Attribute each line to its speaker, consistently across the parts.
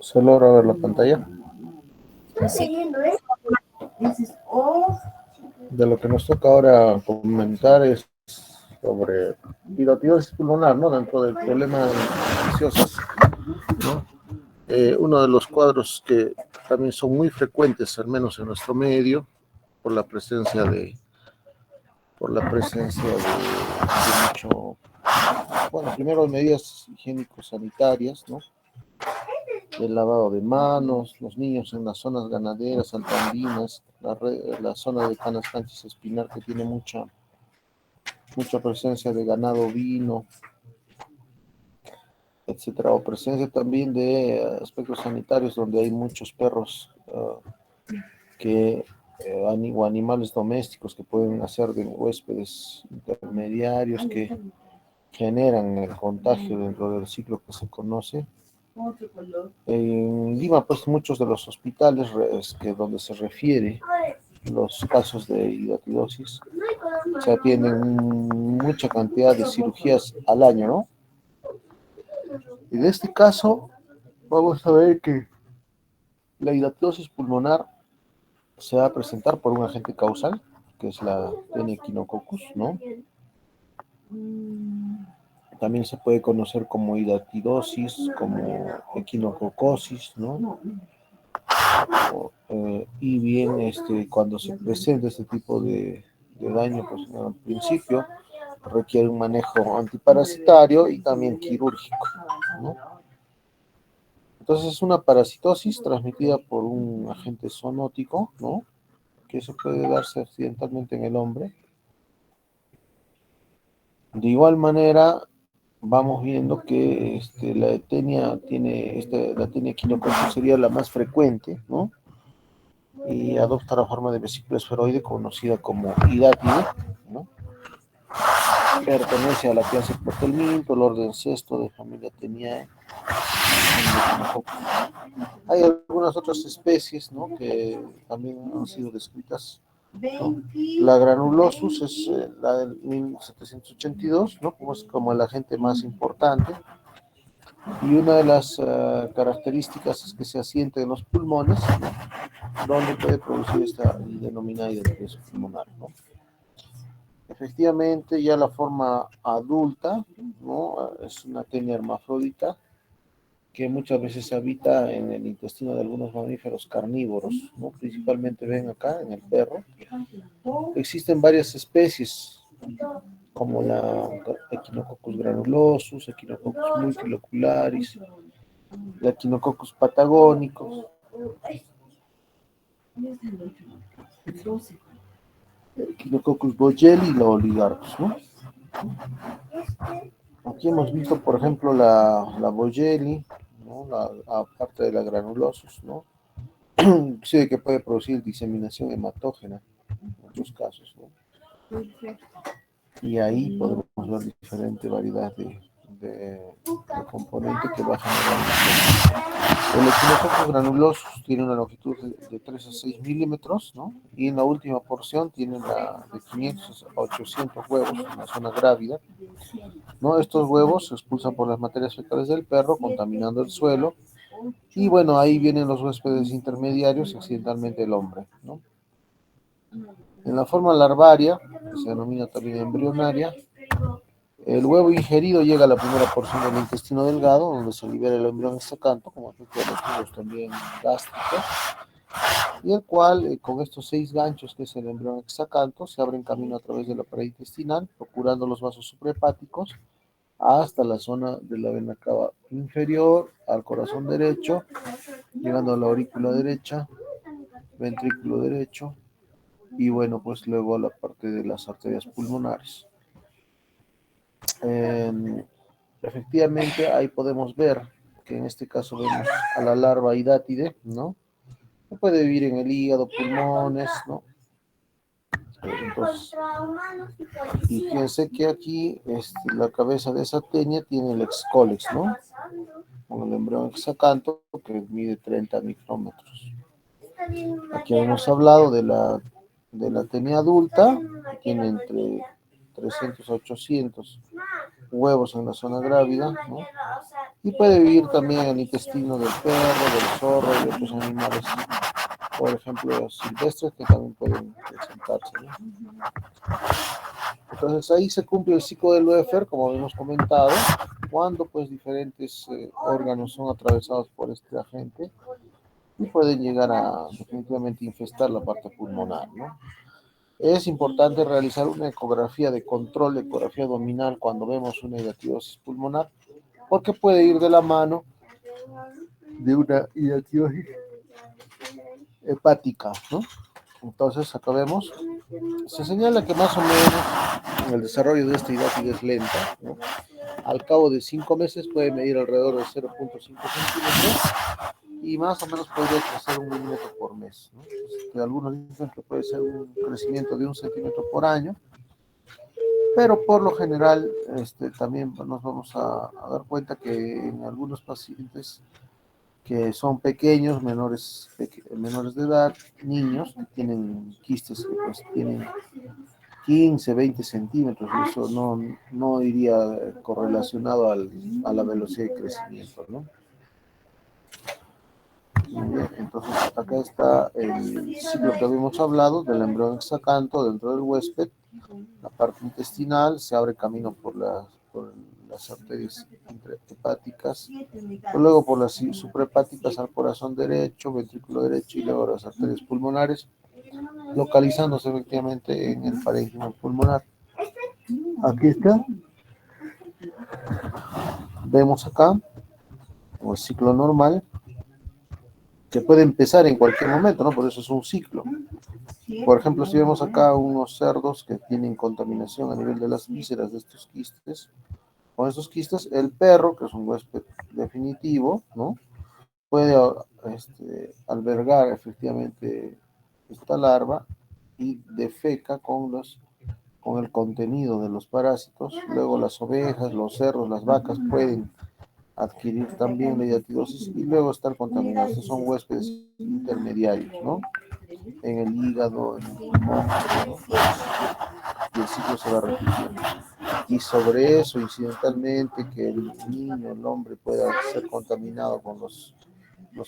Speaker 1: ¿Se logra ver la pantalla?
Speaker 2: Sí.
Speaker 1: De lo que nos toca ahora comentar es sobre pirotidosis pulmonar, ¿no? Dentro del problema infecciosos, ¿no? Uno de los cuadros que también son muy frecuentes, al menos en nuestro medio, por la presencia de, mucho, bueno, primero medidas higiénico-sanitarias, ¿no? El lavado de manos, los niños en las zonas ganaderas, altandinas, la zona de Canas Sánchez Espinar que tiene mucha presencia de ganado vino, etcétera, o presencia también de aspectos sanitarios donde hay muchos perros o animales domésticos que pueden hacer de huéspedes intermediarios que generan el contagio dentro del ciclo que se conoce. En Lima, pues muchos de los hospitales donde se refiere los casos de hidatidosis se atienden mucha cantidad de cirugías al año, ¿no? Y de este caso, vamos a ver que la hidatidosis pulmonar se va a presentar por un agente causal, que es la Taenia echinococcus, ¿no? También se puede conocer como hidatidosis, como equinococosis, ¿no? Y bien, cuando se presenta este tipo de daño, pues al principio requiere un manejo antiparasitario y también quirúrgico, ¿no? Entonces es una parasitosis transmitida por un agente zoonótico, ¿no? Que eso puede darse accidentalmente en el hombre. De igual manera, vamos viendo que la tenia equinococcus sería la más frecuente, ¿no? Y adopta la forma de vesícula esferoide conocida como hidátide, ¿no? Pertenece a la clase Protelminto, el orden sexto de familia Teniae. Hay algunas otras especies, ¿no? Que también han sido descritas, ¿no? La granulosus es la del 1782, ¿no? Como es como el agente más importante. Y una de las características es que se asienta en los pulmones, ¿no? Donde puede producir esta denominada hidatidosis pulmonar, ¿no? Efectivamente, ya la forma adulta, ¿no? Es una tenia hermafrodita que muchas veces habita en el intestino de algunos mamíferos carnívoros, ¿no? Principalmente ven acá en el perro. Existen varias especies, como la Echinococcus granulosus, Echinococcus multilocularis, la Echinococcus patagónicos, Echinococcus boyeli y la Oligarcus, ¿no? Aquí hemos visto, por ejemplo, la boyeli, ¿no? Aparte de la granulosus, ¿no? Sí, que puede producir diseminación hematógena en muchos casos, ¿no? Y ahí podemos ver diferente variedad de componentes que va generando. El Echinococcus granulosus tiene una longitud de 3 a 6 milímetros, ¿no? Y en la última porción tiene de 500 a 800 huevos en la zona grávida, ¿no? Estos huevos se expulsan por las materias fecales del perro, contaminando el suelo. Y bueno, ahí vienen los huéspedes intermediarios y accidentalmente el hombre, ¿no? En la forma larvaria, que se denomina también embrionaria, el huevo ingerido llega a la primera porción del intestino delgado, donde se libera el embrión hexacanto, como efecto de los tubos también gástricos, y el cual, con estos 6 ganchos, que es el embrión hexacanto, se abren camino a través de la pared intestinal, procurando los vasos suprahepáticos hasta la zona de la vena cava inferior, al corazón derecho, llegando a la aurícula derecha, ventrículo derecho, y bueno, pues luego a la parte de las arterias pulmonares. Eh, Efectivamente, ahí podemos ver que en este caso vemos a la larva hidátide, ¿no? Que puede vivir en el hígado, pulmones, ¿no? Entonces, y fíjense que aquí la cabeza de esa tenia tiene el excólex, ¿no? Con el embrión hexacanto que mide 30 micrómetros. Aquí hemos hablado de la tenia adulta, que tiene entre 300 a 800 huevos en la zona grávida, ¿no? y puede vivir también en el intestino del perro, del zorro y otros animales, por ejemplo, silvestres que también pueden presentarse, ¿no? Entonces ahí se cumple el ciclo del Loeffler, como hemos comentado, cuando pues diferentes órganos son atravesados por este agente y pueden llegar a definitivamente infestar la parte pulmonar, ¿no? Es importante realizar una ecografía de control, ecografía abdominal, cuando vemos una hidratidosis pulmonar, porque puede ir de la mano de una hidratidosis hepática, ¿no? Entonces, acá vemos, se señala que más o menos el desarrollo de esta hidatitis es lenta, ¿no? Al cabo de 5 meses puede medir alrededor de 0,5 centímetros y más o menos podría crecer 1 milímetro por mes, ¿no? Algunos dicen que puede ser un crecimiento de 1 centímetro por año, pero por lo general también nos vamos a dar cuenta que en algunos pacientes que son pequeños, menores de edad, niños que tienen quistes que pues tienen 15, 20 centímetros, y eso no iría correlacionado a la velocidad de crecimiento, ¿no? Bien, entonces acá está el ciclo que habíamos hablado del embrión hexacanto dentro del huésped. La parte intestinal se abre camino por las arterias hepáticas, luego por las suprahepáticas al corazón derecho, ventrículo derecho y luego las arterias pulmonares, localizándose efectivamente en el parénquima pulmonar. Aquí está, vemos acá el ciclo normal, que puede empezar en cualquier momento, ¿no? Por eso es un ciclo. Por ejemplo, si vemos acá unos cerdos que tienen contaminación a nivel de las vísceras de estos quistes, con estos quistes, el perro, que es un huésped definitivo, ¿no? Puede albergar efectivamente esta larva y defeca con el contenido de los parásitos. Luego las ovejas, los cerdos, las vacas pueden adquirir también la hidatidosis y luego estar contaminados. Estos son huéspedes intermediarios, ¿no? En el hígado, en el pulmón, ¿no? Y el ciclo se va repitiendo. Y sobre eso, incidentalmente, que el niño, el hombre pueda ser contaminado con los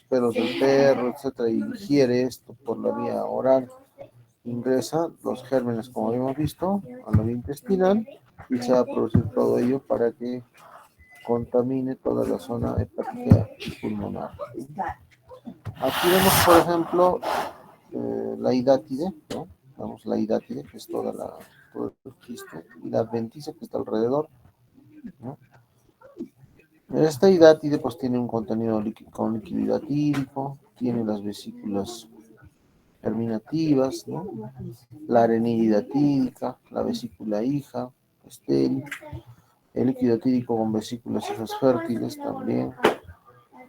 Speaker 1: pelos del perro, etcétera, y ingiere esto por la vía oral, ingresa los gérmenes, como habíamos visto, a la vía intestinal y se va a producir todo ello para que contamine toda la zona hepática y pulmonar. Aquí vemos, por ejemplo, la hidátide, ¿no? Vemos la hidátide, que es todo el quiste, y la adventicia que está alrededor, ¿no? Esta hidátide pues tiene un contenido con líquido hidatídico, tiene las vesículas germinativas, ¿no? La arenilla hidatídica, la vesícula hija, estéril, el líquido hidatídico con vesículas hijas fértiles también.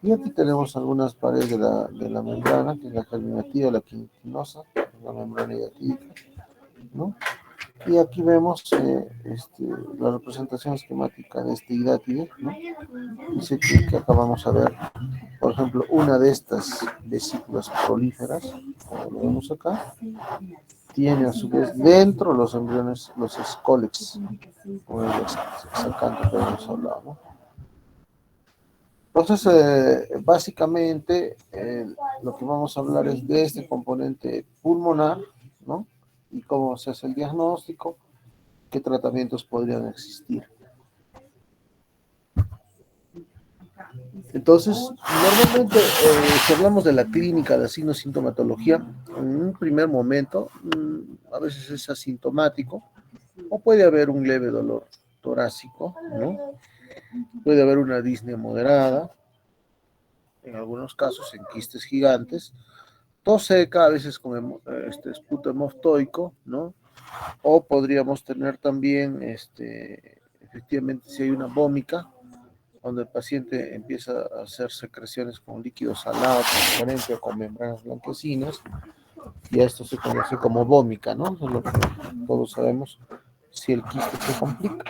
Speaker 1: Y aquí tenemos algunas paredes de la membrana, que es la germinativa, la quintinosa, la membrana hidatídica, ¿no? Y aquí vemos la representación esquemática de este hidátide, ¿no? Dice que acá vamos a ver, por ejemplo, una de estas vesículas prolíferas, como lo vemos acá, tiene a su vez dentro los embriones, los escólex, como el hexacanto que hemos hablado, ¿no? Entonces, básicamente, lo que vamos a hablar es de este componente pulmonar, ¿no? Y cómo se hace el diagnóstico, qué tratamientos podrían existir. Entonces, normalmente, si hablamos de la clínica, de sintomatología, en un primer momento, a veces es asintomático, o puede haber un leve dolor torácico, ¿no? Puede haber una disnea moderada, en algunos casos en quistes gigantes, tos seca, a veces con esputo hemoftoico, ¿no? O podríamos tener también, efectivamente, si hay una vómica, donde el paciente empieza a hacer secreciones con líquido salado, transparente o con membranas blanquecinas, y esto se conoce como vómica, ¿no? Eso es lo que todos sabemos, si el quiste se complica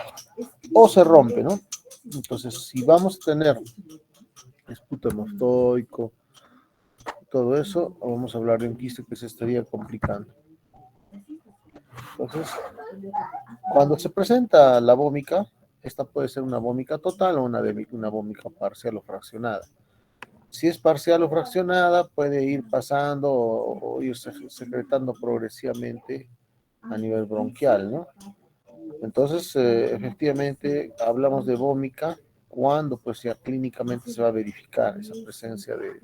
Speaker 1: o se rompe, ¿no? Entonces, si vamos a tener esputo hemoftoico, todo eso, vamos a hablar de un quiste que se estaría complicando. Entonces, cuando se presenta la vómica, Esta puede ser una vómica total o una vómica parcial o fraccionada. Si es parcial o fraccionada, puede ir pasando o ir secretando progresivamente a nivel bronquial, ¿no? Entonces, efectivamente, hablamos de vómica cuando pues ya clínicamente se va a verificar esa presencia de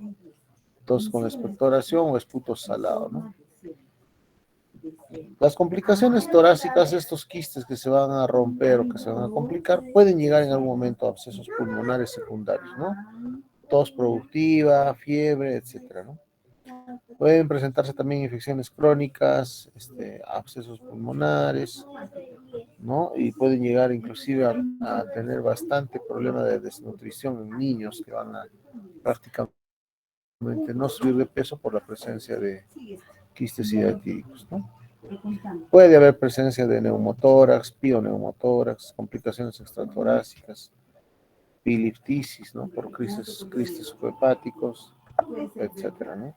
Speaker 1: tos con expectoración o esputo salado, ¿no? Las complicaciones torácicas, estos quistes que se van a romper o que se van a complicar, pueden llegar en algún momento a abscesos pulmonares secundarios, ¿no? Tos productiva, fiebre, etcétera, ¿no? Pueden presentarse también infecciones crónicas, abscesos pulmonares, ¿no? Y pueden llegar inclusive a tener bastante problema de desnutrición en niños que van a prácticamente no subir de peso por la presencia de quistes hidratídicos, ¿no? Puede haber presencia de neumotórax, pioneumotórax, complicaciones extratorácicas, piliftisis, ¿no? Por quistes subhepáticos, etcétera, ¿no?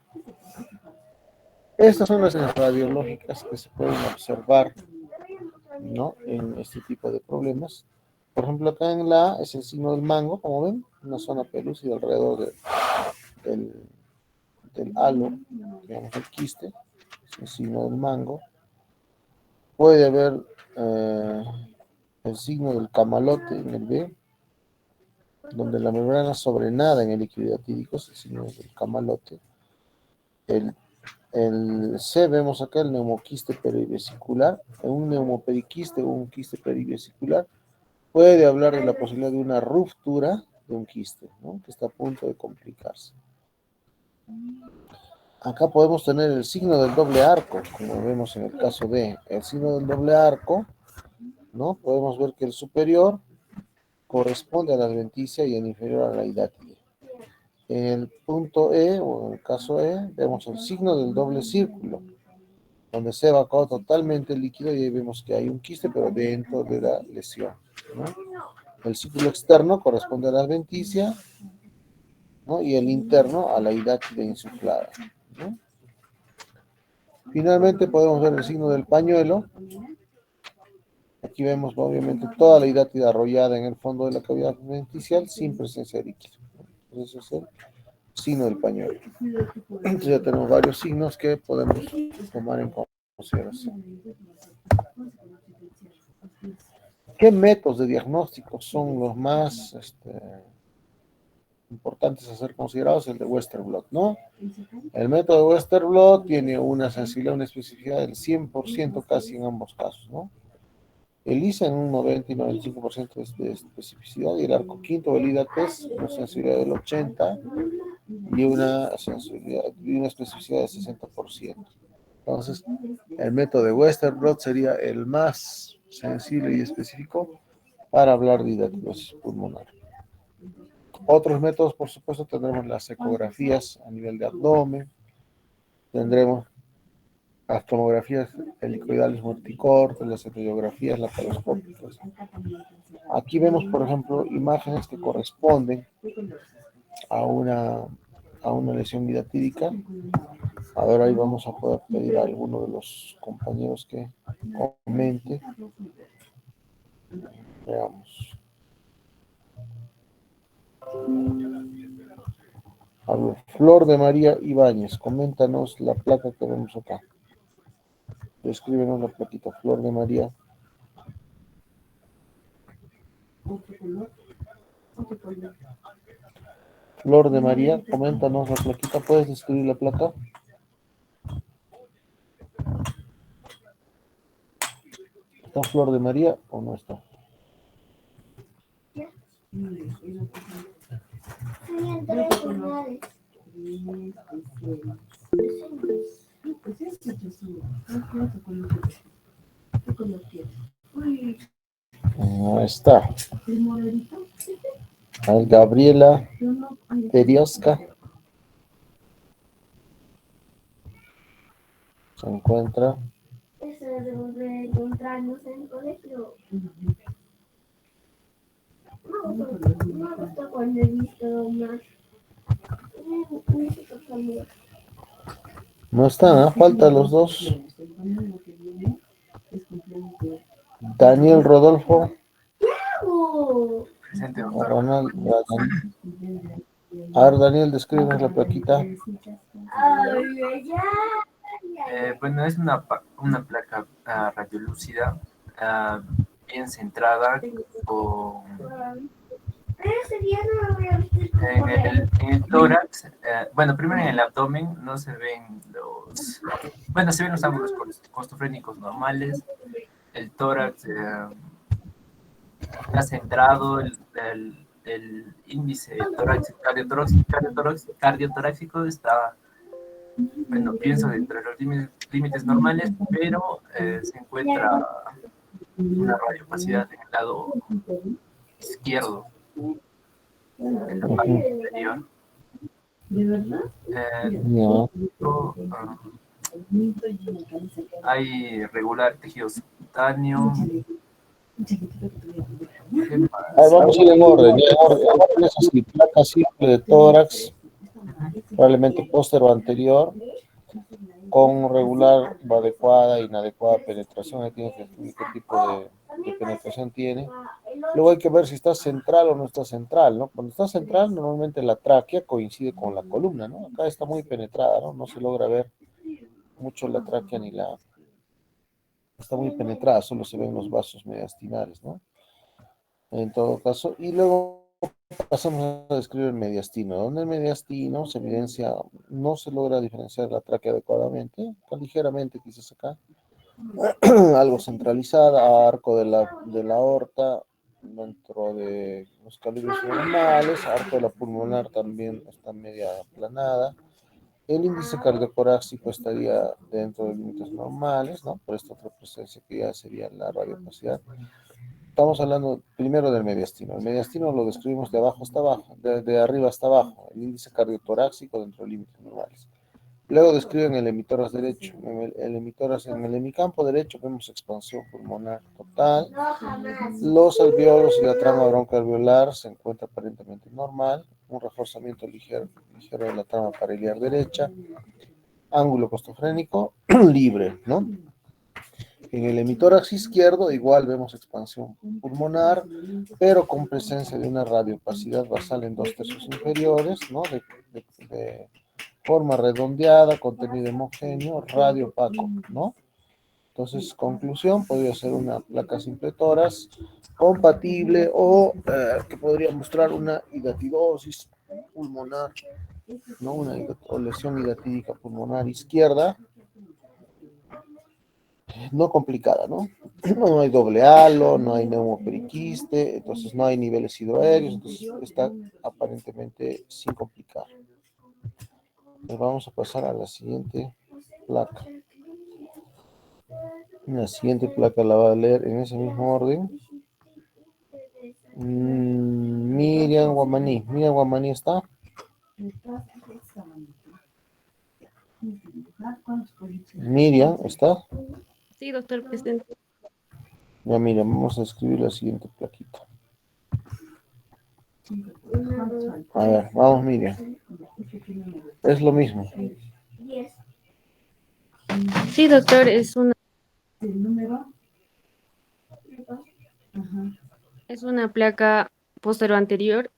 Speaker 1: Estas son las radiológicas que se pueden observar, ¿no? En este tipo de problemas. Por ejemplo, acá en la A es el signo del mango, como ven, una zona pelúcida alrededor del, del halo, digamos el quiste, es el signo del mango. Puede haber el signo del camalote en el B, donde la membrana sobrenada en el líquido hidratídico es el signo del camalote. El C, vemos acá el neumoquiste perivesicular. En un neumoperiquiste o un quiste perivesicular puede hablar de la posibilidad de una ruptura de un quiste, ¿no? Que está a punto de complicarse. Acá podemos tener el signo del doble arco, como vemos en el caso de el signo del doble arco, ¿no? Podemos ver que el superior corresponde a la adventicia y el inferior a la hidátide. En el punto E, o en el caso E, vemos el signo del doble círculo, donde se evacúa totalmente el líquido y ahí vemos que hay un quiste, pero dentro de la lesión, ¿no? El círculo externo corresponde a la adventicia, ¿no? Y el interno a la hidátide insuflada, ¿no? Finalmente podemos ver el signo del pañuelo. Aquí vemos obviamente toda la hidátide arrollada en el fondo de la cavidad adventicial sin presencia de líquido. Ese es el signo del pañuelo. Entonces ya tenemos varios signos que podemos tomar en consideración. ¿Qué métodos de diagnóstico son los más importantes a ser considerados? El de Westerblot, ¿no? El método de Westerblot tiene una sensibilidad, una especificidad del 100% casi en ambos casos, ¿no? ELISA en un 90 y 95% de especificidad, y el arco quinto del IDA-TEST una sensibilidad del 80% y una sensibilidad y una especificidad del 60%. Entonces, el método de Westerblot sería el más sensible y específico para hablar de hidatidosis pulmonar. Otros métodos, por supuesto, tendremos las ecografías a nivel de abdomen, tendremos las tomografías helicoidales multicortes, las etiografías laparoscópicas. Aquí vemos, por ejemplo, imágenes que corresponden a una lesión hidatídica. A ver, ahí vamos a poder pedir a alguno de los compañeros que comente. Veamos. A ver, Flor de María Ibáñez, coméntanos la placa que vemos acá. Descríbenos la plaquita, Flor de María. Flor de María, coméntanos la plaquita. ¿Puedes describir la placa? ¿Está Flor de María o no está? No está. A ver, Gabriela Teriosca. Se encuentra.
Speaker 2: Eso de encontrarnos en el colegio. No, me gusta cuando he visto más.
Speaker 1: No están, ¿eh? Faltan los dos. Daniel Rodolfo.
Speaker 3: presente,
Speaker 1: A
Speaker 3: doctor.
Speaker 1: Ronald, a ver, Daniel, descríbenos la plaquita.
Speaker 2: Ay, ay, ay.
Speaker 3: Bueno, es una placa radiolúcida, ah, bien centrada, con,
Speaker 2: Ese día no lo voy a vestir con
Speaker 3: en el tórax. Bueno, primero en el abdomen no se ven bueno, se ven los ángulos costofrénicos normales. El tórax está centrado, el índice cardiotorácico está, bueno, pienso dentro de los límites normales, pero se encuentra una radiopacidad en el lado izquierdo de la parte
Speaker 1: Ujú.
Speaker 3: inferior.
Speaker 2: ¿De verdad?
Speaker 1: Ya.
Speaker 3: Luego, hay regular tejido subcutáneo. ¿Qué
Speaker 1: A ver,
Speaker 3: más?
Speaker 1: vamos a ir en orden, ya, en orden. Es así, placa simple de tórax, probablemente póstero anterior, con regular o adecuada e inadecuada penetración. Ahí tienes que definir qué tipo de penetración tiene. Luego hay que ver si está central o no está central, ¿no? Cuando está central, normalmente la tráquea coincide con la columna, ¿no? Acá está muy penetrada, ¿no? No se logra ver mucho la tráquea ni la... Está muy penetrada, solo se ven los vasos mediastinales, ¿no? En todo caso, y luego pasamos a describir el mediastino, donde el mediastino se evidencia, no se logra diferenciar la tráquea adecuadamente, está ligeramente quizás acá, algo centralizada, arco de la aorta, dentro de los calibres normales, arco de la pulmonar también está media aplanada, el índice cardiotorácico estaría dentro de límites normales, ¿no? Por esta otra presencia que ya sería la radiopacidad. Estamos hablando primero del mediastino. El mediastino lo describimos de abajo hasta abajo, de arriba hasta abajo, el índice cardiotorácico dentro de límites normales. Luego describen el hemitórax derecho. En el hemicampo derecho vemos expansión pulmonar total. Los alveolos y la trama broncoalveolar se encuentra aparentemente normal. Un reforzamiento ligero de la trama pariliar derecha. Ángulo costofrénico libre, ¿no? En el hemitórax izquierdo igual vemos expansión pulmonar, pero con presencia de una radiopacidad basal en 2/3 inferiores, ¿no? De forma redondeada, contenido homogéneo, radiopaco, ¿no? Entonces, conclusión, podría ser una placa simple tórax compatible o que podría mostrar una hidatidosis pulmonar, ¿no? O lesión hidatídica pulmonar izquierda, no complicada, ¿no? No hay doble halo, no hay neumoperiquiste, entonces no hay niveles hidroaéreos, entonces está aparentemente sin complicar. Pues vamos a pasar a la siguiente placa. La siguiente placa la va a leer en ese mismo orden. Miriam Guamaní. Miriam Guamaní está. Miriam está.
Speaker 4: Sí, doctor presente.
Speaker 1: Ya Miriam, vamos a escribir la siguiente plaquita. A ver, vamos Miriam. Es lo mismo.
Speaker 4: Sí, doctor, es una placa posterior anterior.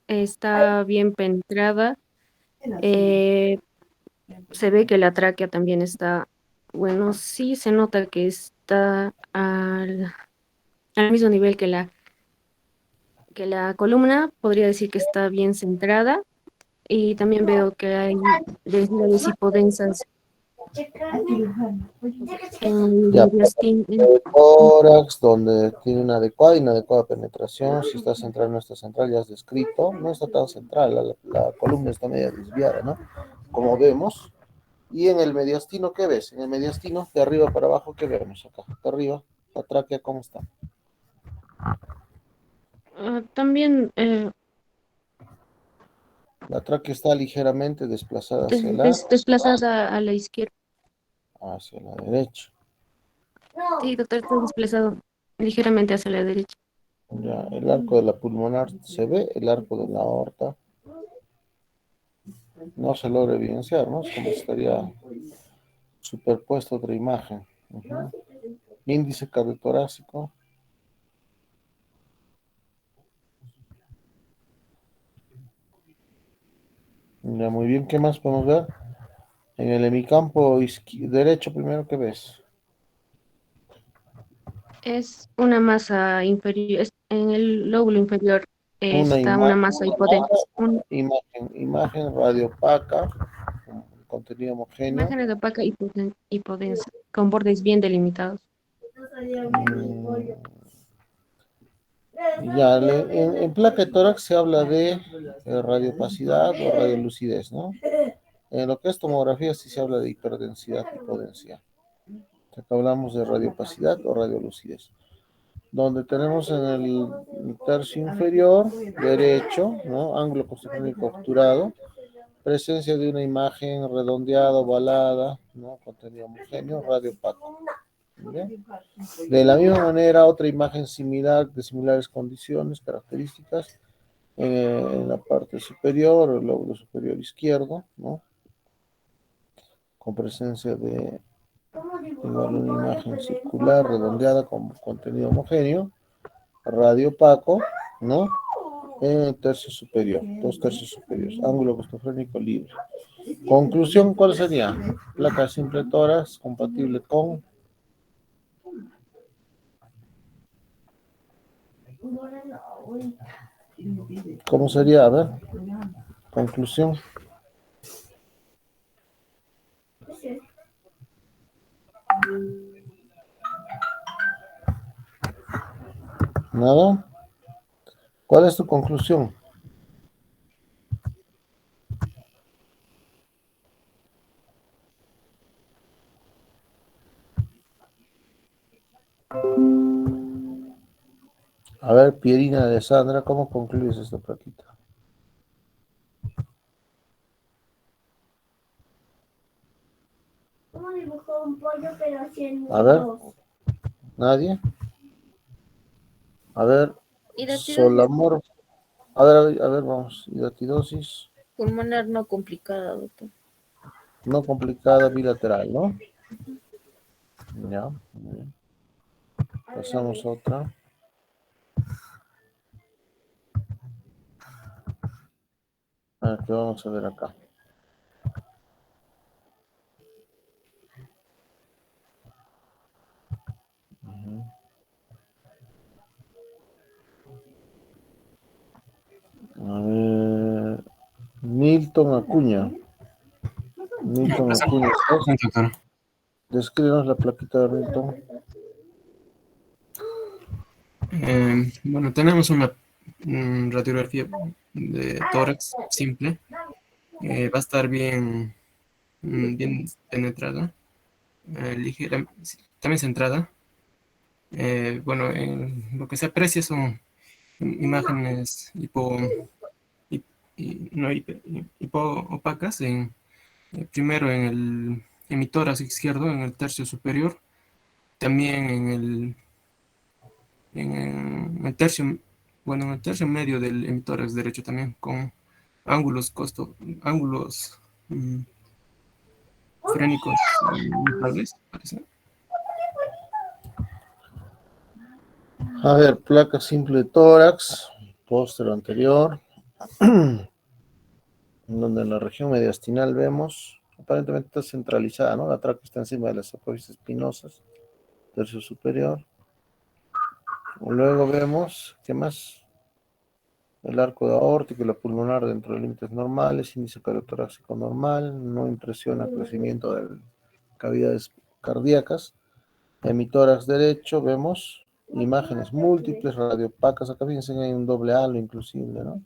Speaker 4: Está bien penetrada. eh, Se ve que la tráquea también está, bueno, sí se nota que está al mismo nivel que la columna. Podría decir que está bien centrada. Y también veo que hay lesiones hipodensas en el
Speaker 1: Ya,
Speaker 4: mediastino.
Speaker 1: tórax, donde tiene una adecuada e inadecuada penetración. Si está central o no está central, ya has descrito. No está tan central, la columna está media desviada, ¿no? Como vemos. Y en el mediastino, ¿qué ves? En el mediastino, de arriba para abajo, ¿qué vemos acá? De arriba, la tráquea, ¿cómo está?
Speaker 4: También
Speaker 1: La tráquea está ligeramente desplazada
Speaker 4: desplazada a la izquierda.
Speaker 1: hacia la derecha.
Speaker 4: Sí, doctor, está desplazado ligeramente hacia la derecha.
Speaker 1: Ya, el arco de la pulmonar se ve, el arco de la aorta no se logra evidenciar, ¿no? Es como si estaría superpuesto otra imagen. Índice cardiotorácico. Ya, muy bien, ¿qué más podemos ver? En el hemicampo derecho, primero, ¿qué ves?
Speaker 4: Es una masa inferior, en el lóbulo inferior
Speaker 1: Una
Speaker 4: está una
Speaker 1: imagen,
Speaker 4: masa hipodensa,
Speaker 1: imagen radiopaca, con contenido homogéneo.
Speaker 4: imágenes de opaca hipodensa, con bordes bien delimitados.
Speaker 1: Mm, Ya, en placa de tórax se habla de radiopacidad o radiolucidez, ¿no? En lo que es tomografía sí se habla de hiperdensidad, hipodensidad. Acá hablamos de radiopacidad o radiolucidez. Donde tenemos en el tercio inferior derecho, ¿no? Ángulo costofrénico obturado, presencia de una imagen redondeada, ovalada, ¿no? Contenido homogéneo, radiopaco. ¿Bien? De la misma manera, otra imagen similar, de similares condiciones, características, en la parte superior, el lóbulo superior izquierdo, ¿no? Con presencia de igual una imagen circular, redondeada, con contenido homogéneo, radio opaco, ¿no? En el tercio superior, dos tercios superiores, ángulo costofrénico libre. Conclusión, ¿cuál sería? Placa simple tórax compatible con... ¿Cómo sería? A ver, conclusión. ¿Nada? ¿Cuál es tu conclusión? A ver, Pierina de Sandra, ¿cómo concluyes esta plaquita?
Speaker 2: ¿Cómo dibujó un pollo pero haciendo
Speaker 1: A ver,
Speaker 2: dos?
Speaker 1: ¿nadie? A ver,
Speaker 5: Hidatidosis
Speaker 1: Solamor. A ver, vamos. Hidatidosis
Speaker 5: pulmonar no complicada, doctor.
Speaker 1: no complicada bilateral, ¿no? Ya, muy bien. Pasamos a otra. A ver, ¿qué vamos a ver acá? Ujú. A ver, Milton Acuña. Milton Acuña, ¿estás?
Speaker 3: Presente, doctor.
Speaker 1: Descríbenos la plaquita de Milton.
Speaker 3: Bueno, tenemos una radiografía de tórax simple. Va a estar bien penetrada, ligera, sí, también centrada. Bueno, lo que se aprecia son imágenes hip- no, hipoopacas, primero en el hemitórax izquierdo, en el tercio superior, también en el tercio, bueno, en el tercio medio del hemitórax derecho también, con ángulos mm, frénicos notables, parece.
Speaker 1: A ver, placa simple de tórax, póster anterior, en donde en la región mediastinal vemos, aparentemente está centralizada, ¿no? La tráquea está encima de las apófisis espinosas, tercio superior. Luego vemos, ¿qué más? El arco de aórtico y la pulmonar dentro de límites normales, índice cardiotorácico normal, no impresiona crecimiento de cavidades cardíacas. Hemitórax derecho, vemos imágenes múltiples, radiopacas, acá fíjense que hay un doble halo inclusive, ¿no?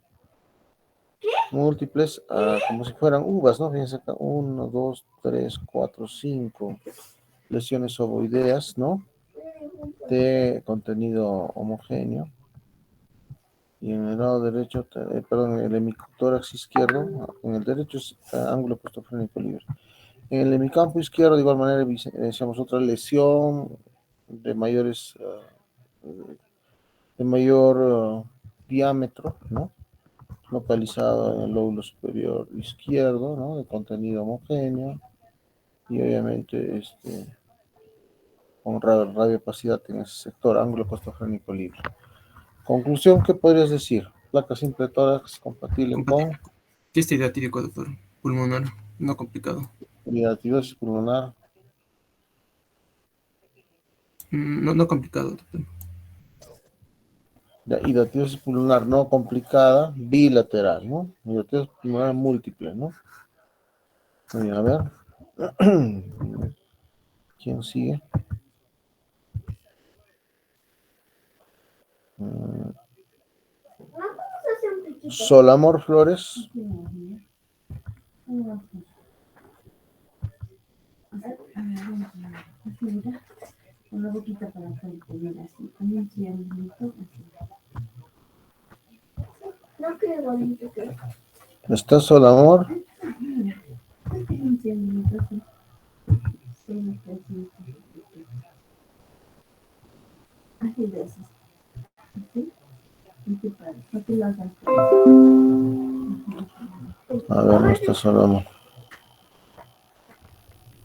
Speaker 1: Múltiples, como si fueran uvas, ¿no? Fíjense acá, 1, 2, 3, 4, 5 lesiones ovoideas, ¿no? De contenido homogéneo. Y en el lado derecho, perdón, en el hemitórax izquierdo, en el derecho es ángulo costofrénico libre. En el hemicampo izquierdo, de igual manera, evidenciamos otra lesión de mayores, de mayor diámetro, ¿no? Localizado en el lóbulo superior izquierdo, ¿no? De contenido homogéneo y obviamente con radiopacidad en ese sector, ángulo costofrénico libre. Conclusión, ¿qué podrías decir? Placa simple tórax compatible con...
Speaker 3: Compatible
Speaker 6: Quiste hidratídico, doctor. Pulmonar, no complicado.
Speaker 1: Hidatidosis pulmonar.
Speaker 6: No, no complicado, doctor.
Speaker 1: Ya, hidatidosis pulmonar no complicada, bilateral, ¿no? Hidatidosis pulmonar múltiple, ¿no? Muy bien, a ver. ¿Quién sigue? Solamor Flores.
Speaker 2: Una boquita para poner así, como un triangulito así. No, qué bonito que es.
Speaker 1: Está Solamor.
Speaker 2: Un triangulito así. Sí, así. Así de esos. Así. Así para que lo hagas.
Speaker 1: A ver, no está Solamor.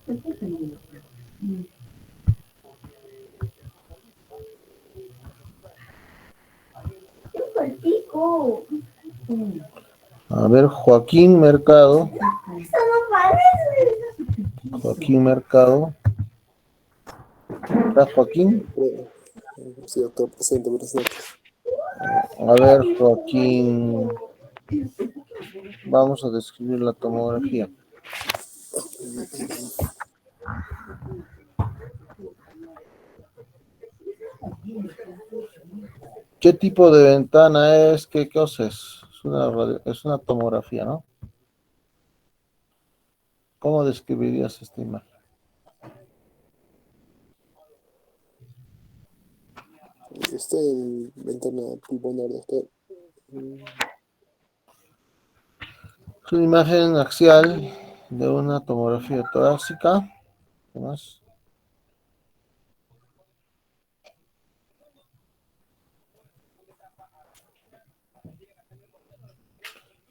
Speaker 2: ¡Qué fuertico!
Speaker 1: A ver, Joaquín Mercado.
Speaker 2: Eso no parece.
Speaker 1: Joaquín Mercado. ¿Está Joaquín?
Speaker 7: Sí, doctor, presente, buenas noches.
Speaker 1: A ver, Joaquín. Vamos a describir la tomografía. ¿Qué tipo de ventana es? ¿Qué cosa es? Es una tomografía, ¿no? ¿Cómo describirías esta imagen?
Speaker 7: Está en ventana pulmonar, doctor.
Speaker 1: Es una imagen axial de una tomografía torácica. ¿Qué más?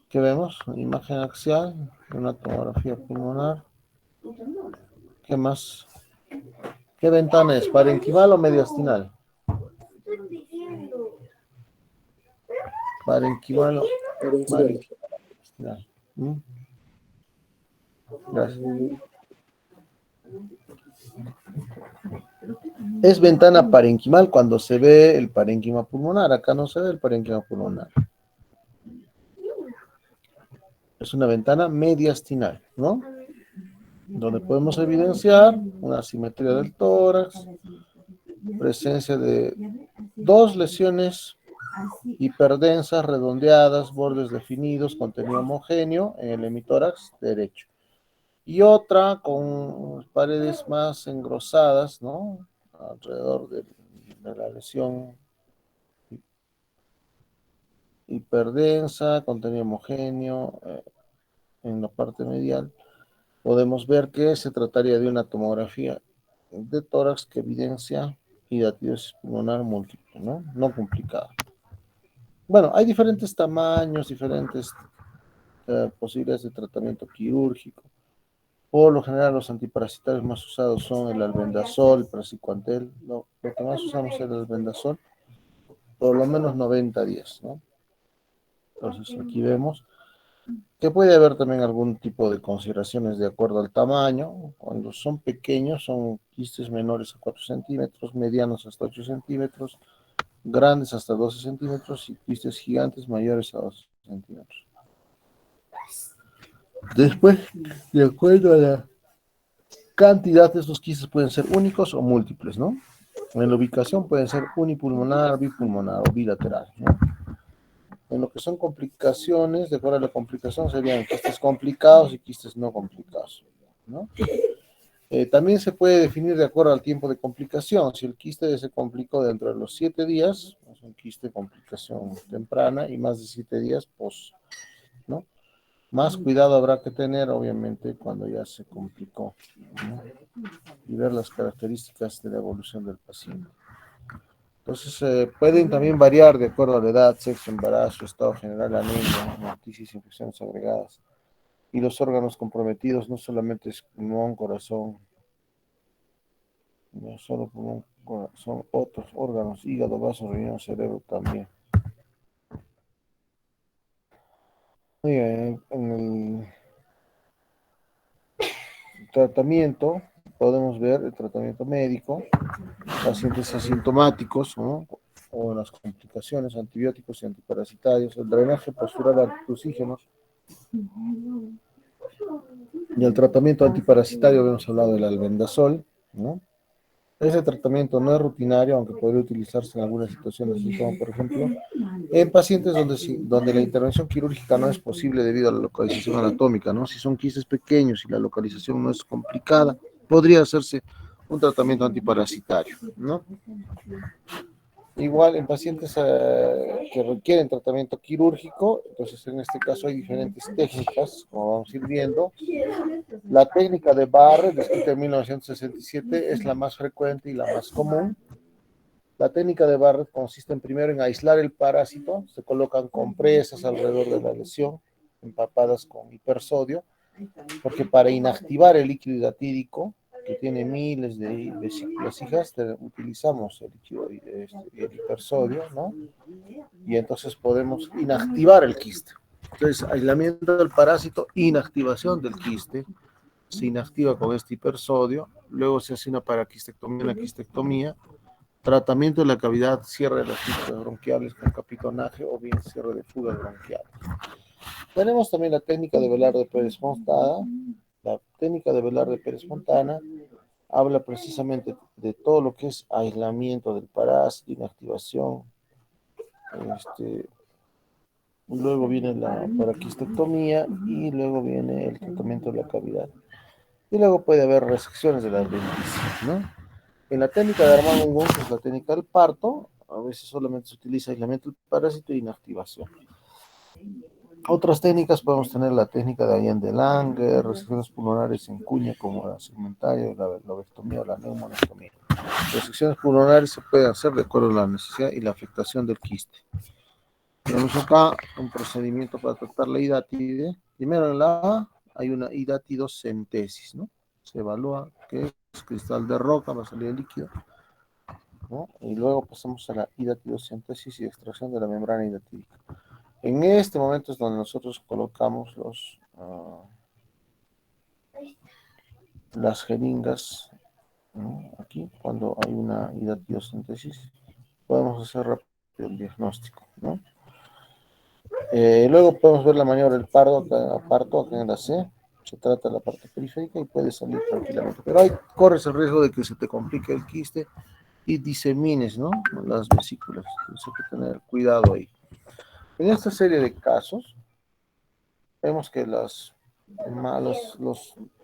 Speaker 1: ¿Qué vemos? Una imagen axial de una tomografía pulmonar. ¿Qué más? ¿Qué ventana es? ¿Parenquimal o mediastinal? Parenquimal o
Speaker 7: Parenquimal.
Speaker 1: mediastinal. ¿Mm? Gracias. Es ventana parenquimal cuando se ve el parénquima pulmonar. Acá no se ve el parénquima pulmonar. Es una ventana mediastinal, ¿no? Donde podemos evidenciar una asimetría del tórax, presencia de dos lesiones hiperdensas, redondeadas, bordes definidos, contenido homogéneo en el hemitórax derecho. Y otra con paredes más engrosadas, ¿no? Alrededor de la lesión hiperdensa, contenido homogéneo en la parte medial. Podemos ver que se trataría de una tomografía de tórax que evidencia hidatidosis pulmonar múltiple, ¿no? No complicada. Bueno, hay diferentes tamaños, diferentes posibilidades de tratamiento quirúrgico. Por lo general, los antiparasitarios más usados son el albendazol, el praziquantel. No, lo que más usamos es el albendazol, por lo menos 90 días, ¿no? Entonces, aquí vemos que puede haber también algún tipo de consideraciones de acuerdo al tamaño. Cuando son pequeños, son quistes menores a 4 centímetros, medianos hasta 8 centímetros, grandes hasta 12 centímetros y quistes gigantes mayores a 12 centímetros. Después, de acuerdo a la cantidad, de estos quistes pueden ser únicos o múltiples, ¿no? En la ubicación pueden ser unipulmonar, bipulmonar o bilateral, ¿no? En lo que son complicaciones, de acuerdo a la complicación, serían quistes complicados y quistes no complicados, ¿no? También se puede definir de acuerdo al tiempo de complicación. Si el quiste se complicó dentro de los 7 días, es un quiste de complicación temprana y más de 7 días post, ¿no? Más cuidado habrá que tener, obviamente, cuando ya se complicó, ¿no? Y ver las características de la evolución del paciente. Entonces, pueden también variar de acuerdo a la edad, sexo, embarazo, estado general, anemia, noticias, infecciones agregadas. Y los órganos comprometidos no solamente es pulmón, corazón, no solo pulmón, son otros órganos, hígado, vaso, riñón, cerebro también. En el tratamiento podemos ver el tratamiento médico, pacientes asintomáticos, ¿no? O las complicaciones, antibióticos y antiparasitarios, el drenaje postural antitussígenos y el tratamiento antiparasitario. Habíamos hablado del albendazol, ¿no? Ese tratamiento no es rutinario, aunque podría utilizarse en algunas situaciones, así como por ejemplo en pacientes donde la intervención quirúrgica no es posible debido a la localización anatómica, ¿no? Si son quistes pequeños y la localización no es complicada, podría hacerse un tratamiento antiparasitario, ¿no? Igual en pacientes que requieren tratamiento quirúrgico, entonces en este caso hay diferentes técnicas, como vamos a ir viendo. La técnica de Barrett, descrita en 1967, es la más frecuente y la más común. La técnica de Barrett consiste en primero en aislar el parásito, se colocan compresas alrededor de la lesión, empapadas con hipersodio, porque para inactivar el líquido hidatídico, que tiene miles de vesículas hijas, utilizamos el líquido, el hipersodio, ¿no? Y entonces podemos inactivar el quiste. Entonces, aislamiento del parásito, inactivación del quiste, se inactiva con este hipersodio, luego se hace una paraquistectomía, una quistectomía, tratamiento de la cavidad, cierre de las fisuras bronquiales con capitonaje o bien cierre de fugas bronquiales. Tenemos también la técnica de Velar de Pérez Fontana. La técnica de Velar de Pérez Fontana habla precisamente de todo lo que es aislamiento del parásito, inactivación. Luego viene la paraquistectomía y luego viene el tratamiento de la cavidad. Y luego puede haber resecciones de las adventicia, ¿no? En la técnica de Armand Ungón, que es la técnica del parto, a veces solamente se utiliza aislamiento del parásito e inactivación. Otras técnicas podemos tener la técnica de Allende Langer, resecciones pulmonares en cuña como la segmentaria, la lobectomía o la neumonectomía. Las resecciones pulmonares se pueden hacer de acuerdo a la necesidad y la afectación del quiste. Tenemos acá un procedimiento para tratar la hidátide. Primero en la A hay una hidatidocentesis, ¿no? Se evalúa qué es cristal de roca, va a salir el líquido, ¿no? Y luego pasamos a la hidatidocentesis y extracción de la membrana hidatídica. En este momento es donde nosotros colocamos las jeringas, ¿no? Aquí, cuando hay una hidatidocentesis, podemos hacer rápido el diagnóstico, ¿no? Luego podemos ver la maniobra del parto acá en la C. Se trata de la parte periférica y puede salir tranquilamente. Pero ahí corres el riesgo de que se te complique el quiste y disemines, ¿no? Las vesículas. Entonces hay que tener cuidado ahí. En esta serie de casos, vemos que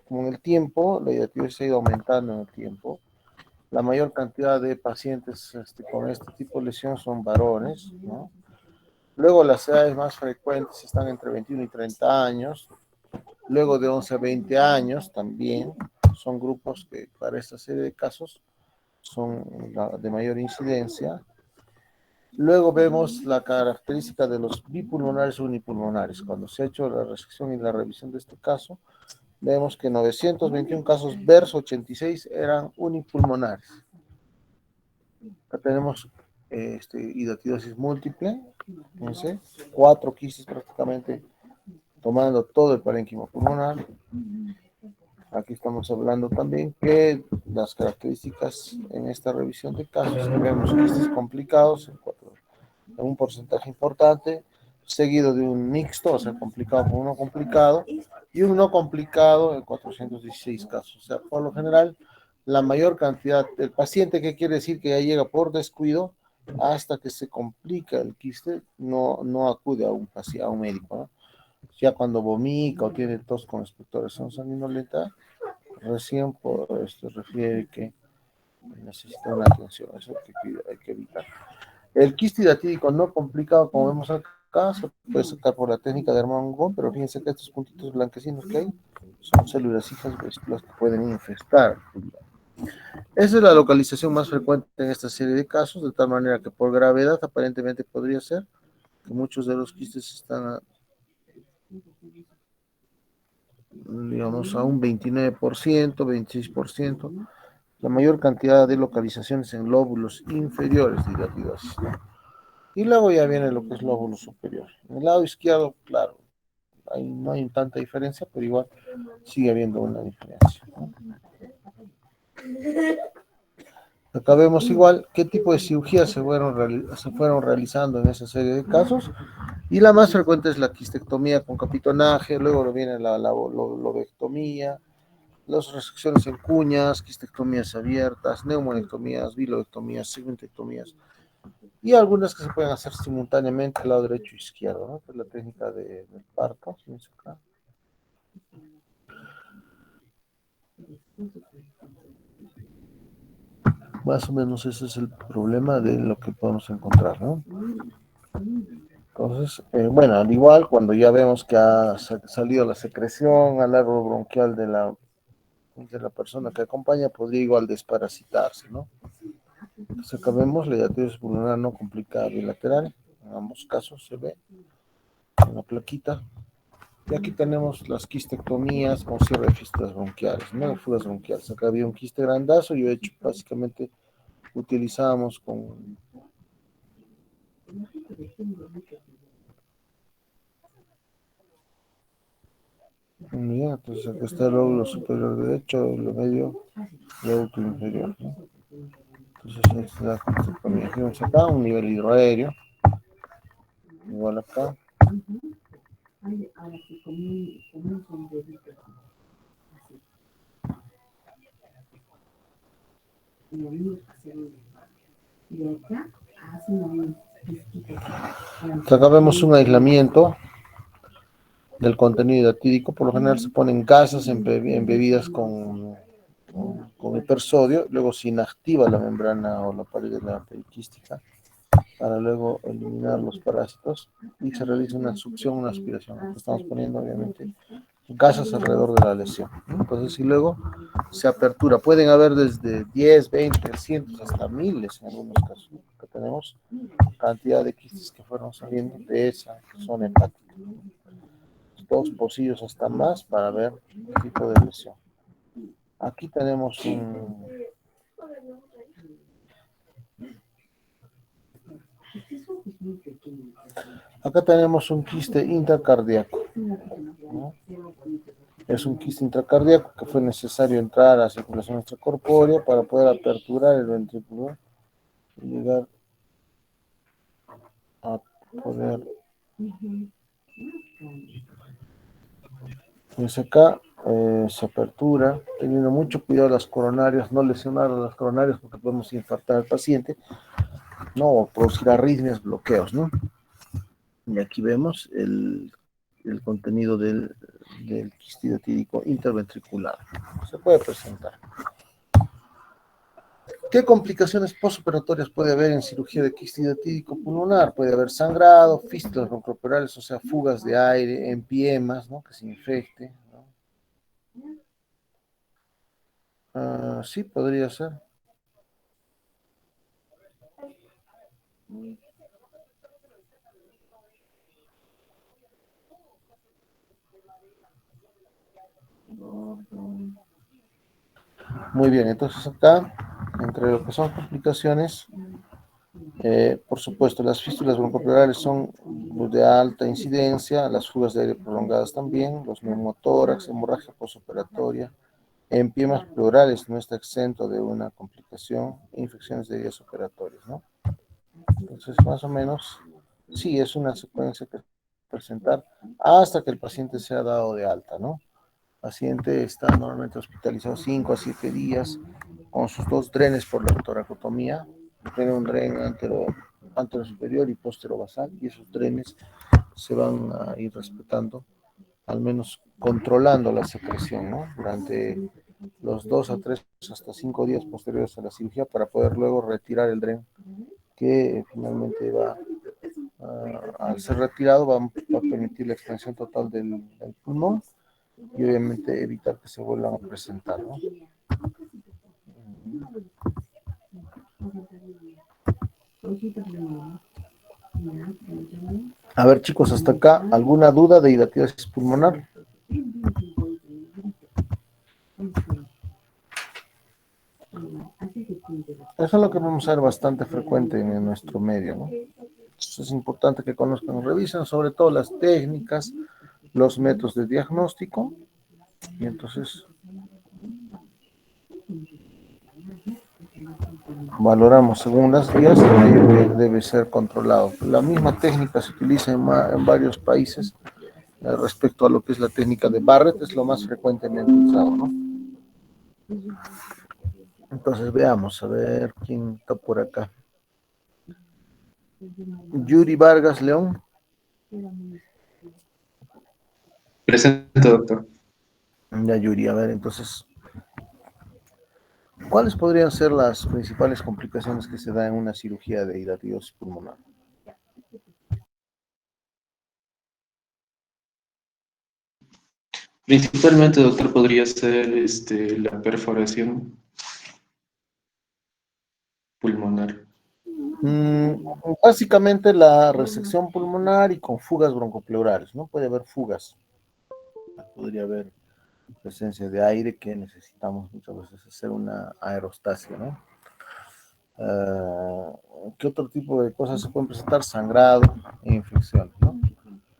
Speaker 1: como en el tiempo, la hidatidosis ha ido aumentando en el tiempo. La mayor cantidad de pacientes con este tipo de lesión son varones, ¿no? Luego las edades más frecuentes están entre 21 y 30 años. Luego de 11 a 20 años también son grupos que para esta serie de casos son de mayor incidencia. Luego vemos la característica de los bipulmonares o unipulmonares. Cuando se ha hecho la resección y la revisión de este caso, vemos que 921 casos versus 86 eran unipulmonares. Acá tenemos hidatidosis múltiple, fíjense, 4 quistes prácticamente tomando todo el parénquima pulmonar. Aquí estamos hablando también que las características en esta revisión de casos, que vemos quistes complicados en un porcentaje importante, seguido de un mixto, o sea, complicado con uno complicado, y un no complicado en 416 casos. O sea, por lo general, la mayor cantidad del paciente, que quiere decir que ya llega por descuido, hasta que se complica el quiste, no acude a un médico, ¿no? Ya cuando vomita o tiene tos con expectoración sanguinolenta, recién refiere que necesita una atención. Eso hay que evitar. El quiste hidatídico no complicado, como vemos acá, se puede sacar por la técnica de Armand, pero fíjense que estos puntitos blanquecinos que hay son células hijas vesículas que pueden infestar. Esa es la localización más frecuente en esta serie de casos, de tal manera que por gravedad aparentemente podría ser que muchos de los quistes están digamos a un 29%, 26%, la mayor cantidad de localizaciones en lóbulos inferiores de hidatidosis, ¿no? Y luego ya viene lo que es lóbulo superior. En el lado izquierdo, claro, ahí no hay tanta diferencia, pero igual sigue habiendo una diferencia, ¿no? Acá vemos igual qué tipo de cirugías se fueron realizando en esa serie de casos, y la más frecuente es la quistectomía con capitonaje, luego viene la lobectomía, las resecciones en cuñas, quistectomías abiertas, neumonectomías, bilobectomías, segmentectomías, y algunas que se pueden hacer simultáneamente al lado derecho e izquierdo, ¿no? Que es la técnica del parto. Fíjense acá. Más o menos ese es el problema de lo que podemos encontrar, ¿no? Entonces, bueno, al igual cuando ya vemos que ha salido la secreción al árbol bronquial de la persona que acompaña, podría igual desparasitarse, ¿no? Entonces acá vemos la hidatidosis pulmonar no complicada bilateral, en ambos casos se ve en la plaquita. Y aquí tenemos las quistectomías con cierre de fístulas bronquiales, ¿no? Fugas bronquiales. Acá había un quiste grandazo, yo he hecho básicamente utilizábamos con bien, entonces acá está el lóbulo superior derecho, lo medio, lóbulo inferior, ¿no? Entonces esta es la quistectomía. Fíjense acá, un nivel hidroaéreo, igual acá. Acá vemos un aislamiento del contenido hidatídico. Por lo general se ponen gasas en bebidas con hipersodio, luego se inactiva la membrana o la pared de la periquística para luego eliminar los parásitos y se realiza una succión, una aspiración. Estamos poniendo obviamente gasas alrededor de la lesión, ¿no? Entonces, y luego se apertura. Pueden haber desde 10, 20, cientos, hasta miles en algunos casos. Acá tenemos cantidad de quistes que fueron saliendo de esa zona hepática. 2 pocillos hasta más para ver el tipo de lesión. Aquí tenemos un quiste intracardíaco, ¿no? Es un quiste intracardíaco que fue necesario entrar a circulación extracorpórea para poder aperturar el ventrículo y llegar a poder. Pues acá se apertura, teniendo mucho cuidado las coronarias, no lesionar a las coronarias porque podemos infartar al paciente, no, o producir arritmias, bloqueos, ¿no? Y aquí vemos el contenido del quiste hidatídico interventricular. Se puede presentar. ¿Qué complicaciones postoperatorias puede haber en cirugía de quiste hidatídico pulmonar? Puede haber sangrado, fístulas broncooperables, o sea, fugas de aire, empiemas, ¿no? Que se infecte, ¿no? Sí, podría ser. Muy bien, entonces acá, entre lo que son complicaciones, por supuesto, las fístulas broncooperables son de alta incidencia, las fugas de aire prolongadas también, los neumotórax, hemorragia postoperatoria, empiemas pleurales no está exento de una complicación, infecciones de vías operatorias, ¿no? Entonces, más o menos, sí, es una secuencia que presentar hasta que el paciente sea dado de alta, ¿no? El paciente está normalmente hospitalizado 5 a 7 días con sus 2 drenes por la toracotomía. Tiene un dren antero superior y postero basal, y esos drenes se van a ir respetando, al menos controlando la secreción, ¿no? Durante los 2 a 3 hasta 5 días posteriores a la cirugía para poder luego retirar el dren que finalmente va, al ser retirado, va a permitir la expansión total del pulmón y obviamente evitar que se vuelvan a presentar, ¿no? A ver, chicos, hasta acá, ¿alguna duda de hidatidosis pulmonar? Eso es lo que vamos a ver bastante frecuente en nuestro medio, ¿no? Entonces es importante que conozcan, revisen sobre todo las técnicas, los métodos de diagnóstico, y entonces valoramos según las guías aquello que debe ser controlado. La misma técnica se utiliza en varios países respecto a lo que es la técnica de Barrett, es lo más frecuentemente usado, ¿no? Entonces veamos, a ver quién está por acá. Yuri Vargas León.
Speaker 8: Presente, doctor.
Speaker 1: Ya, Yuri, a ver, entonces, ¿cuáles podrían ser las principales complicaciones que se dan en una cirugía de hidratidosis pulmonar?
Speaker 8: Principalmente, doctor, podría ser la perforación pulmonar.
Speaker 1: Básicamente la resección pulmonar y con fugas broncopleurales, ¿no? Puede haber fugas, podría haber presencia de aire que necesitamos muchas veces hacer una aerostasia, ¿no? ¿Qué otro tipo de cosas se pueden presentar? Sangrado e infecciones, ¿no?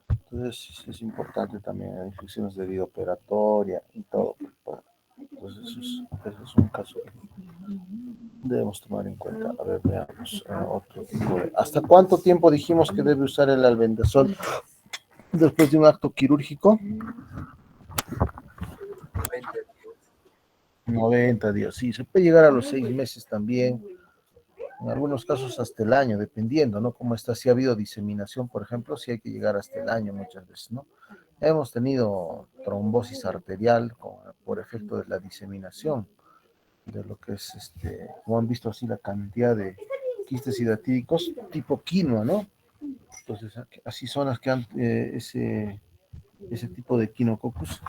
Speaker 1: Entonces es importante también infecciones de vía operatoria y todo. Entonces eso es un caso que debemos tomar en cuenta. A ver, veamos otro tipo de... ¿Hasta cuánto tiempo dijimos que debe usar el albendazol después de un acto quirúrgico? 90 días, sí, se puede llegar a los 6 meses también, en algunos casos hasta el año, dependiendo, ¿no? Cómo está, si ha habido diseminación, por ejemplo, sí hay que llegar hasta el año muchas veces, ¿no? Hemos tenido trombosis arterial por efecto de la diseminación, de lo que es, como han visto así, la cantidad de quistes hidratídicos tipo quinoa, ¿no? Entonces, así son las que han, ese tipo de quinococcus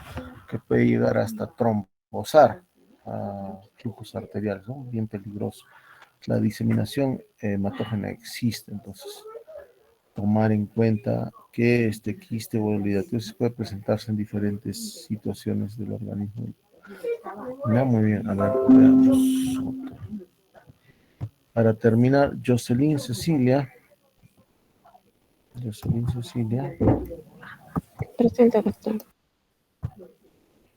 Speaker 1: que puede llegar hasta trombosar a flujos arteriales, ¿no? Bien peligroso. La diseminación hematógena existe, entonces tomar en cuenta que este quiste o hidratidosis puede presentarse en diferentes situaciones del organismo. Ya, muy bien, a ver, veamos otro. Para terminar, Jocelyn Cecilia. Jocelyn Cecilia.
Speaker 9: Presente, doctor.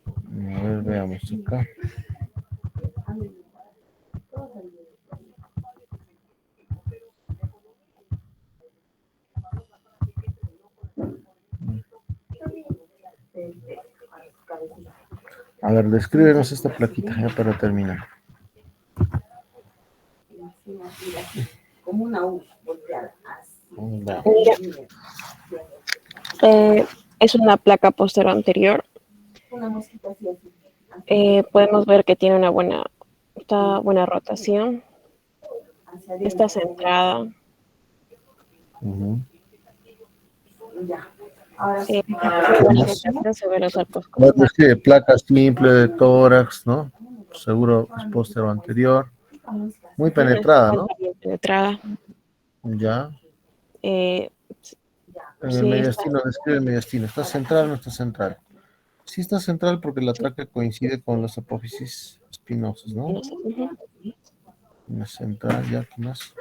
Speaker 1: A ver, veamos acá. A ver, descríbenos esta plaquita ya para terminar.
Speaker 2: Como una U volteada.
Speaker 1: Ya.
Speaker 9: Mira, es una placa posterior anterior.
Speaker 2: Una mosquita así, así.
Speaker 9: Podemos ver que tiene una buena rotación. Está centrada.
Speaker 1: Ujú.
Speaker 2: Ya. Ahora
Speaker 9: En
Speaker 2: sí.
Speaker 9: la orientación se ve los arcos
Speaker 1: Bueno,
Speaker 9: costales.
Speaker 1: es que placa simple de tórax, ¿no? Seguro es póstero anterior. Muy penetrada, ¿no?
Speaker 9: Está bien penetrada.
Speaker 1: Ya.
Speaker 9: Eh,
Speaker 1: En el
Speaker 9: sí, está.
Speaker 1: mediastino, describe el mediastino. ¿Está central o no está central? Sí está central porque la tráquea coincide con las apófisis espinosas, ¿no?
Speaker 9: No sé, ujú.
Speaker 1: Una central, ya, ¿qué más?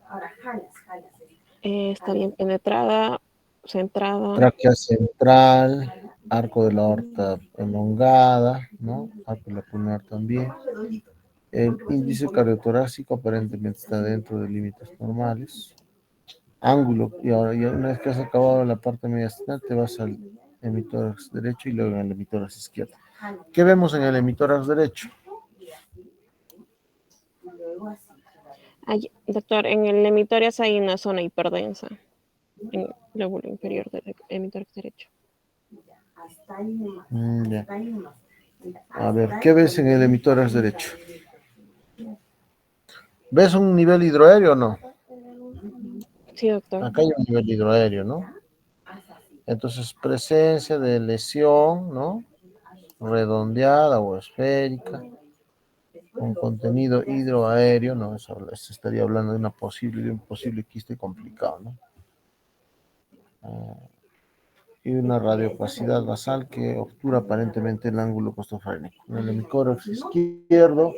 Speaker 2: Ahora jalas, jalas.
Speaker 9: Está bien penetrada, centrada.
Speaker 1: Tráquea central, arco de la aorta elongada, ¿no? Arco de la pulmonar también. El índice cardiotorácico aparentemente está dentro de límites normales. Ángulo, y ahora ya una vez que has acabado la parte mediastinal, te vas al hemitórax derecho y luego en el hemitórax izquierdo. ¿Qué vemos en el hemitórax derecho?
Speaker 9: Doctor, en el hemitórax hay una zona hiperdensa en el lóbulo inferior del hemitórax derecho.
Speaker 1: Ya. A ver, ¿qué ves en el hemitórax derecho? ¿Ves un nivel hidroaéreo o no?
Speaker 9: Sí, doctor.
Speaker 1: Acá hay un nivel hidroaéreo, ¿no? Entonces, presencia de lesión, ¿no? Redondeada o esférica, con contenido hidroaéreo, ¿no? Eso, se estaría hablando de un posible quiste complicado, ¿no? Y una radiopacidad basal que obtura aparentemente el ángulo costofrénico. En el hemitórax izquierdo,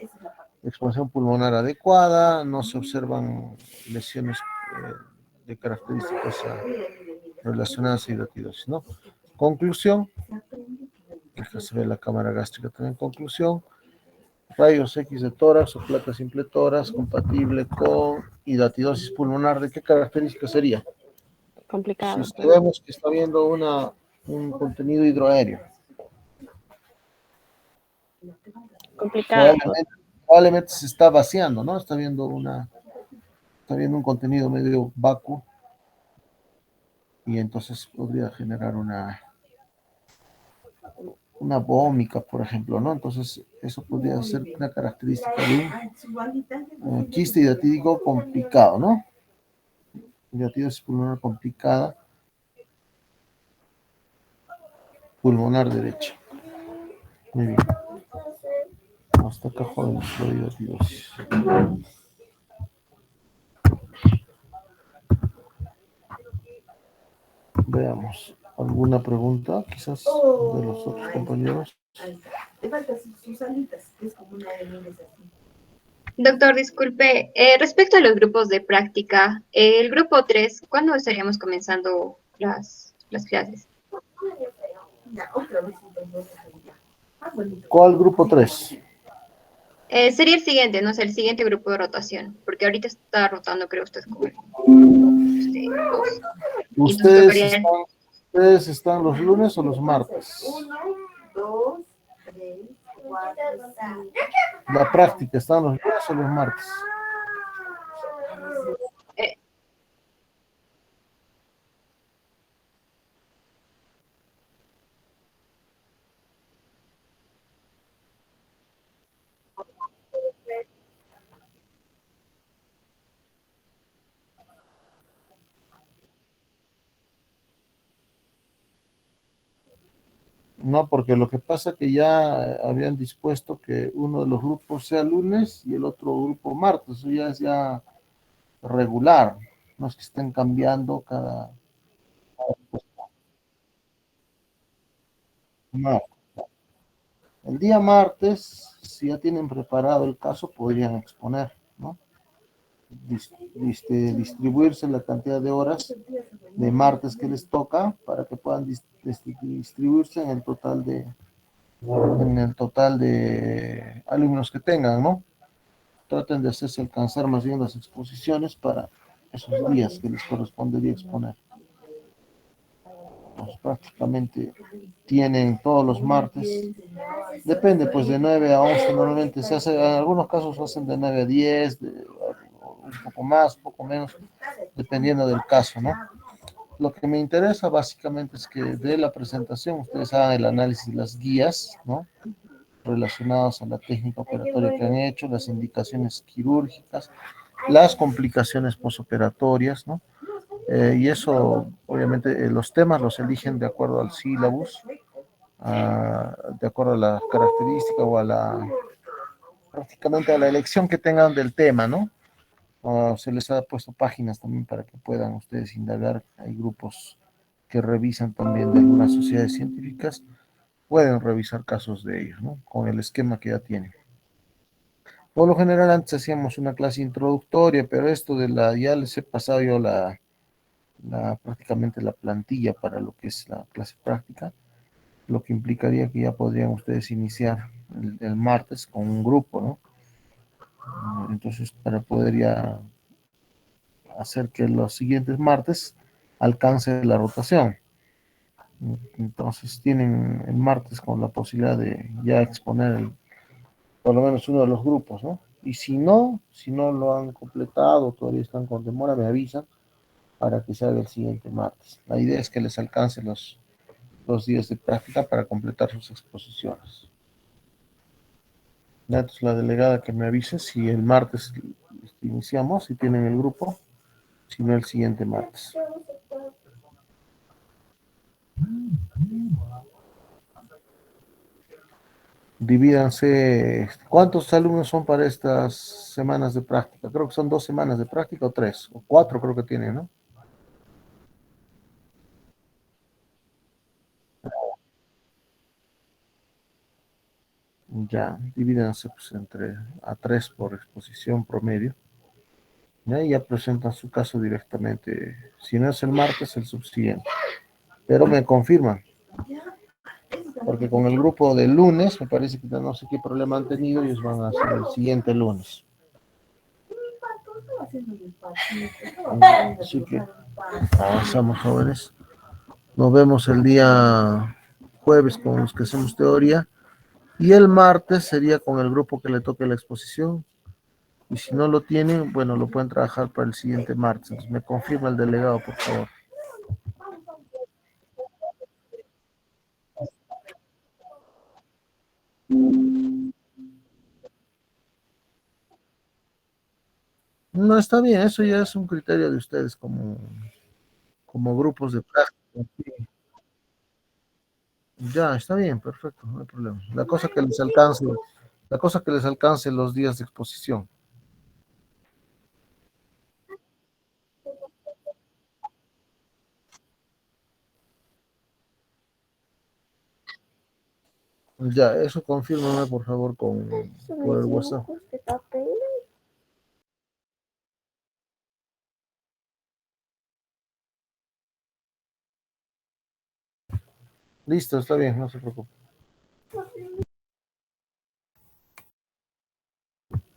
Speaker 1: expansión pulmonar adecuada, no se observan lesiones de características relacionadas a hidrotidosis, ¿no? Conclusión, acá se ve la cámara gástrica también. Conclusión, rayos X de tórax o placa simple tórax compatible con hidatidosis pulmonar. ¿De qué característica sería? Si
Speaker 9: Complicado.
Speaker 1: usted vemos que está viendo un contenido hidroaéreo,
Speaker 9: Complicado.
Speaker 1: probablemente se está vaciando, ¿no? Está viendo un contenido medio vacuo y entonces podría generar una vómica, por ejemplo, ¿no? Entonces, eso podría ser una característica de un quiste hidatídico complicado, ¿no? Hidatidosis pulmonar complicada, pulmonar derecha. Muy bien. Hasta acá jodemos la hidatidosis. Veamos. ¿Alguna pregunta, quizás, de los otros compañeros?
Speaker 2: Te falta sus alitas, que es como una de miles así.
Speaker 10: Doctor, disculpe, respecto a los grupos de práctica, el grupo 3, ¿cuándo estaríamos comenzando las clases?
Speaker 2: Ya, otra vez entonces ya. Ah, bonito.
Speaker 1: ¿Cuál grupo 3?
Speaker 10: Sería el siguiente, no sé, el siguiente grupo de rotación, porque ahorita está rotando, creo usted, con el dos. Y entonces tocaría
Speaker 1: ¿Ustedes están los lunes o los martes?
Speaker 2: 1, 2, 3, 4, 5.
Speaker 1: La práctica, ¿están los lunes o los martes?
Speaker 10: eh,
Speaker 1: No, porque lo que pasa es que ya habían dispuesto que uno de los grupos sea lunes y el otro grupo martes. Eso ya es ya regular. No es que estén cambiando cada... No. El día martes, si ya tienen preparado el caso, podrían exponer, ¿no? Distribuirse la cantidad de horas de martes que les toca para que puedan distribuirse en el total de alumnos que tengan, ¿no? Traten de hacerse alcanzar más bien las exposiciones para esos días que les correspondería exponer. Pues prácticamente tienen todos los martes, depende pues de 9 a 11 normalmente se hace, en algunos casos hacen de 9 a 10, un poco más, un poco menos, dependiendo del caso, ¿no? Lo que me interesa básicamente es que de la presentación ustedes hagan el análisis de las guías, ¿no? Relacionadas a la técnica operatoria que han hecho, las indicaciones quirúrgicas, las complicaciones posoperatorias, ¿no? Y eso, obviamente, los temas los eligen de acuerdo al sílabus, de acuerdo a la característica o prácticamente a la elección que tengan del tema, ¿no? Se les ha puesto páginas también para que puedan ustedes indagar. Hay grupos que revisan también de algunas sociedades científicas, pueden revisar casos de ellos, ¿no? Con el esquema que ya tienen. Por lo general antes hacíamos una clase introductoria, pero esto ya les he pasado yo prácticamente la plantilla para lo que es la clase práctica, lo que implicaría que ya podrían ustedes iniciar el martes con un grupo, ¿no? Entonces, para poder ya hacer que los siguientes martes alcance la rotación. Entonces, tienen el martes con la posibilidad de ya exponer por lo menos uno de los grupos, ¿no? Y si no lo han completado, todavía están con demora, me avisan para que se haga el siguiente martes. La idea es que les alcance los días de práctica para completar sus exposiciones. Entonces, la delegada que me avise si el martes iniciamos, si tienen el grupo, si no el siguiente martes. Divídanse, ¿cuántos alumnos son para estas semanas de práctica? Creo que son 2 semanas de práctica o 3, o 4 creo que tienen, ¿no? Ya, divídanse pues, a 3 por exposición promedio. ¿ya? Y ya presentan su caso directamente. Si no es el martes, el subsiguiente. Pero me confirman, porque con el grupo del lunes, me parece que no sé qué problema han tenido, ellos van a hacer el siguiente lunes. Así que avanzamos, jóvenes. Nos vemos el día jueves con los que hacemos teoría. Y el martes sería con el grupo que le toque la exposición. Y si no lo tienen, bueno, lo pueden trabajar para el siguiente martes. Entonces, me confirma el delegado, por favor. No, está bien, eso ya es un criterio de ustedes como grupos de práctica. Sí. Ya, está bien, perfecto, no hay problema. La cosa que les alcance los días de exposición. Ya, eso confírmame por favor por el WhatsApp. Listo, está bien, no se preocupe.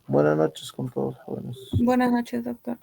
Speaker 1: Buenas noches con todos, jóvenes.
Speaker 11: Buenas noches, doctor.